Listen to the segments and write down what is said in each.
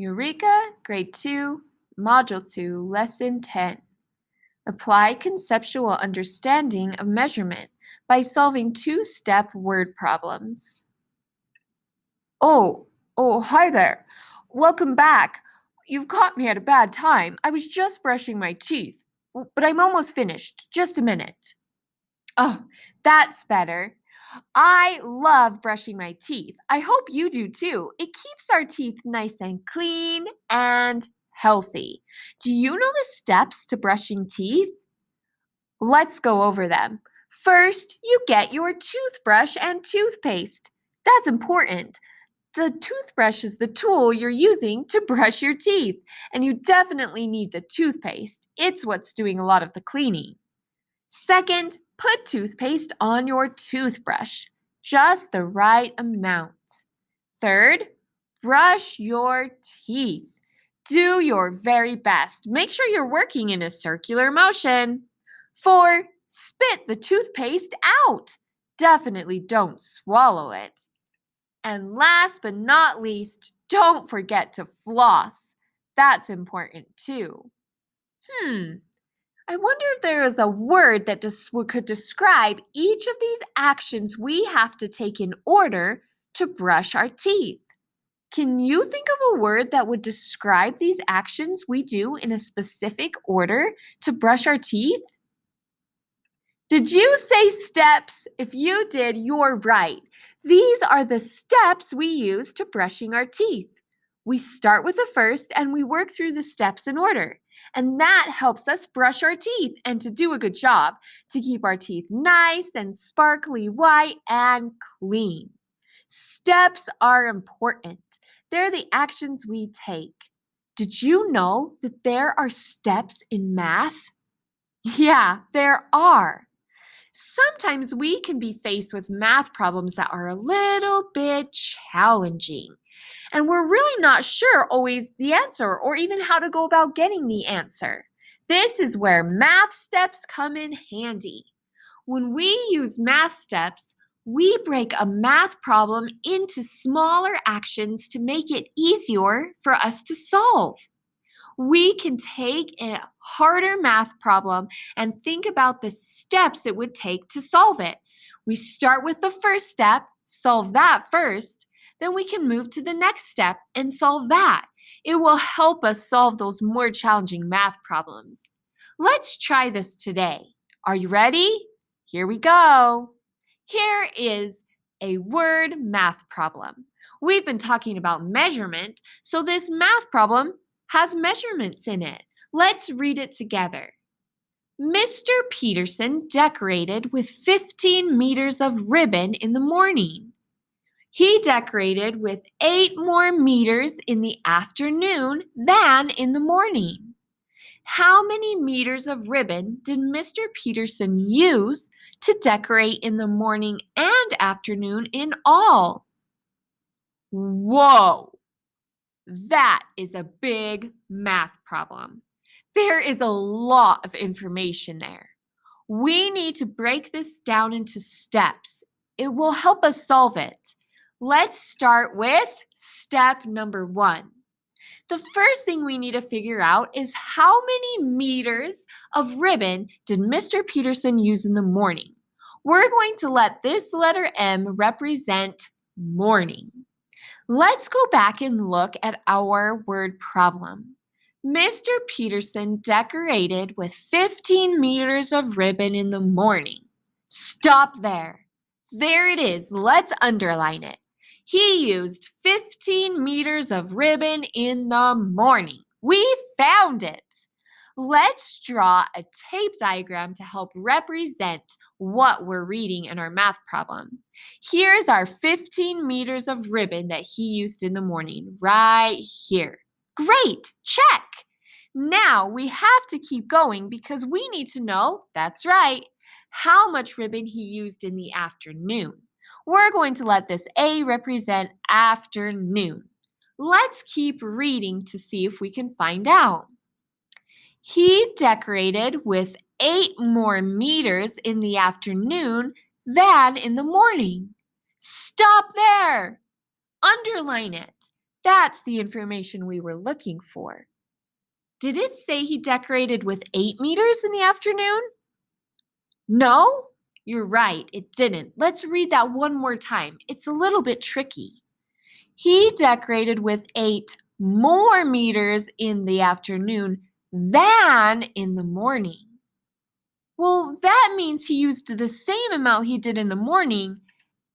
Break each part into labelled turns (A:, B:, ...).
A: Eureka, Grade 2, Module 2, Lesson 10. Apply conceptual understanding of measurement by solving two-step word problems. Oh, hi there. Welcome back. You've caught me at a bad time. I was just brushing my teeth, but I'm almost finished. Just a minute. Oh, that's better. I love brushing my teeth. I hope you do too. It keeps our teeth nice and clean and healthy. Do you know the steps to brushing teeth? Let's go over them. First, you get your toothbrush and toothpaste. That's important. The toothbrush is the tool you're using to brush your teeth, and you definitely need the toothpaste. It's what's doing a lot of the cleaning. Second, put toothpaste on your toothbrush, just the right amount. Third, brush your teeth. Do your very best. Make sure you're working in a circular motion. 4, spit the toothpaste out. Definitely don't swallow it. And last but not least, don't forget to floss. That's important too. I wonder if there is a word that could describe each of these actions we have to take in order to brush our teeth. Can you think of a word that would describe these actions we do in a specific order to brush our teeth? Did you say steps? If you did, you're right. These are the steps we use to brushing our teeth. We start with the first and we work through the steps in order. And that helps us brush our teeth and to do a good job, to keep our teeth nice and sparkly white and clean. Steps are important. They're the actions we take. Did you know that there are steps in math? Yeah, there are. Sometimes we can be faced with math problems that are a little bit challenging. And we're really not sure always the answer or even how to go about getting the answer. This is where math steps come in handy. When we use math steps, we break a math problem into smaller actions to make it easier for us to solve. We can take a harder math problem and think about the steps it would take to solve it. We start with the first step, solve that first, then we can move to the next step and solve that. It will help us solve those more challenging math problems. Let's try this today. Are you ready? Here we go. Here is a word math problem. We've been talking about measurement, so this math problem has measurements in it. Let's read it together. Mr. Peterson decorated with 15 meters of ribbon in the morning. He decorated with 8 more meters in the afternoon than in the morning. How many meters of ribbon did Mr. Peterson use to decorate in the morning and afternoon in all? Whoa! That is a big math problem. There is a lot of information there. We need to break this down into steps. It will help us solve it. Let's start with step number 1. The first thing we need to figure out is how many meters of ribbon did Mr. Peterson use in the morning? We're going to let this letter M represent morning. Let's go back and look at our word problem. Mr. Peterson decorated with 15 meters of ribbon in the morning. Stop there. There it is. Let's underline it. He used 15 meters of ribbon in the morning. We found it. Let's draw a tape diagram to help represent what we're reading in our math problem. Here's our 15 meters of ribbon that he used in the morning, right here. Great, check. Now we have to keep going because we need to know, that's right, how much ribbon he used in the afternoon. We're going to let this A represent afternoon. Let's keep reading to see if we can find out. He decorated with 8 more meters in the afternoon than in the morning. Stop there. Underline it. That's the information we were looking for. Did it say he decorated with 8 meters in the afternoon? No? You're right, it didn't. Let's read that one more time. It's a little bit tricky. He decorated with 8 more meters in the afternoon than in the morning. Well, that means he used the same amount he did in the morning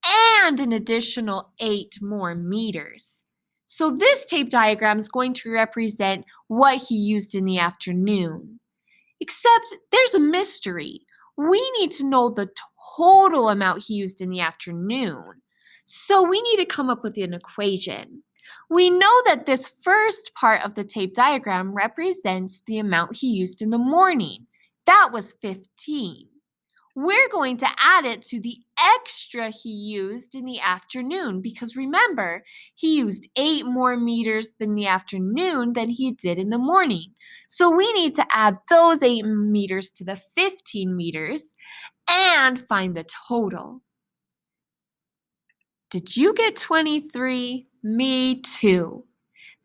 A: and an additional 8 more meters. So this tape diagram is going to represent what he used in the afternoon. Except there's a mystery. We need to know the total amount he used in the afternoon. So we need to come up with an equation. We know that this first part of the tape diagram represents the amount he used in the morning. That was 15. We're going to add it to the extra he used in the afternoon because remember, he used 8 more meters in the afternoon than he did in the morning. So we need to add those 8 meters to the 15 meters and find the total. Did you get 23? Me too.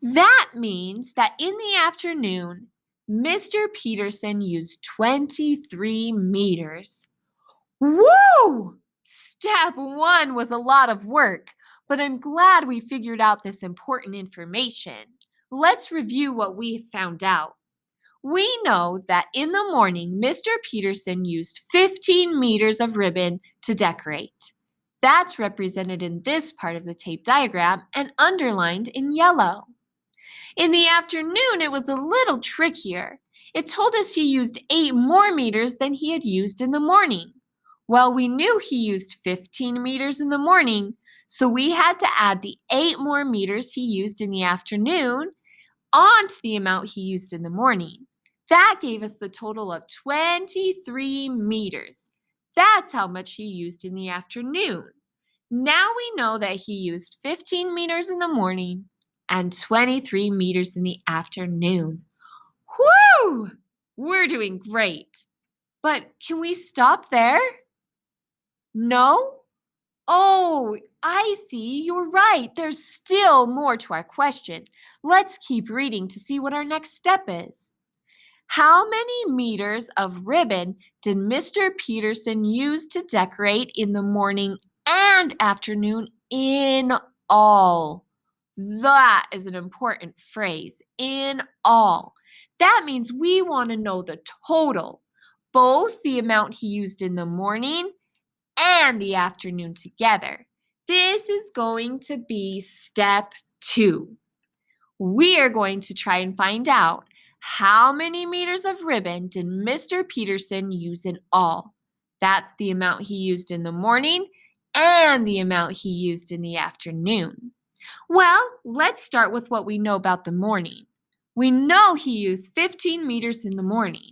A: That means that in the afternoon, Mr. Peterson used 23 meters. Woo! Step 1 was a lot of work, but I'm glad we figured out this important information. Let's review what we found out. We know that in the morning, Mr. Peterson used 15 meters of ribbon to decorate. That's represented in this part of the tape diagram and underlined in yellow. In the afternoon, it was a little trickier. It told us he used 8 more meters than he had used in the morning. Well, we knew he used 15 meters in the morning, so we had to add the 8 more meters he used in the afternoon onto the amount he used in the morning. That gave us the total of 23 meters. That's how much he used in the afternoon. Now we know that he used 15 meters in the morning and 23 meters in the afternoon. Whew! We're doing great. But can we stop there? No? Oh, I see. You're right. There's still more to our question. Let's keep reading to see what our next step is. How many meters of ribbon did Mr. Peterson use to decorate in the morning and afternoon in all? That is an important phrase, in all. That means we want to know the total, both the amount he used in the morning and the afternoon together. This is going to be step 2. We are going to try and find out how many meters of ribbon did Mr. Peterson use in all. That's the amount he used in the morning and the amount he used in the afternoon. Well, let's start with what we know about the morning. We know he used 15 meters in the morning.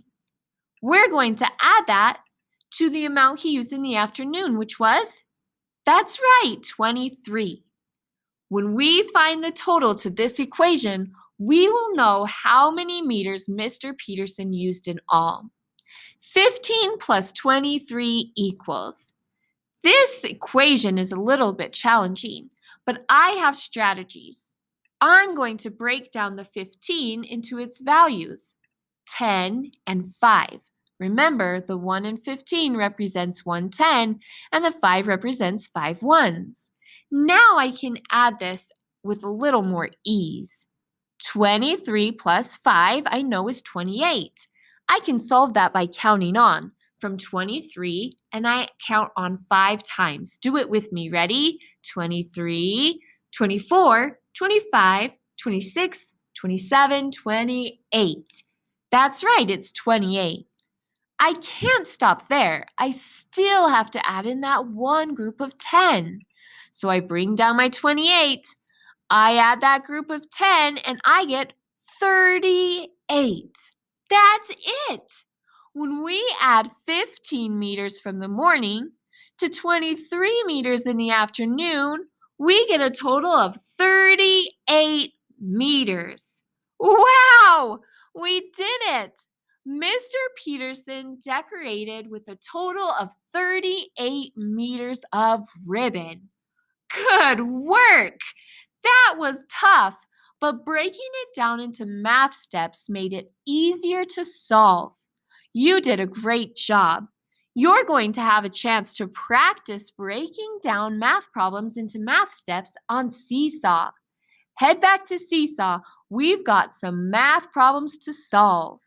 A: We're going to add that to the amount he used in the afternoon, which was, that's right, 23. When we find the total to this equation, we will know how many meters Mr. Peterson used in all. 15 plus 23 equals. This equation is a little bit challenging, but I have strategies. I'm going to break down the 15 into its values, 10 and 5. Remember, the 1 in 15 represents 110, and the 5 represents 5 ones. Now I can add this with a little more ease. 23 plus 5 I know is 28. I can solve that by counting on from 23, and I count on 5 times. Do it with me. Ready? 23, 24, 25, 26, 27, 28. That's right, it's 28. I can't stop there. I still have to add in that one group of 10. So I bring down my 28. I add that group of 10 and I get 38. That's it. When we add 15 meters from the morning to 23 meters in the afternoon, we get a total of 38 meters. Wow! We did it! Mr. Peterson decorated with a total of 38 meters of ribbon. Good work! That was tough, but breaking it down into math steps made it easier to solve. You did a great job. You're going to have a chance to practice breaking down math problems into math steps on Seesaw. Head back to Seesaw. We've got some math problems to solve.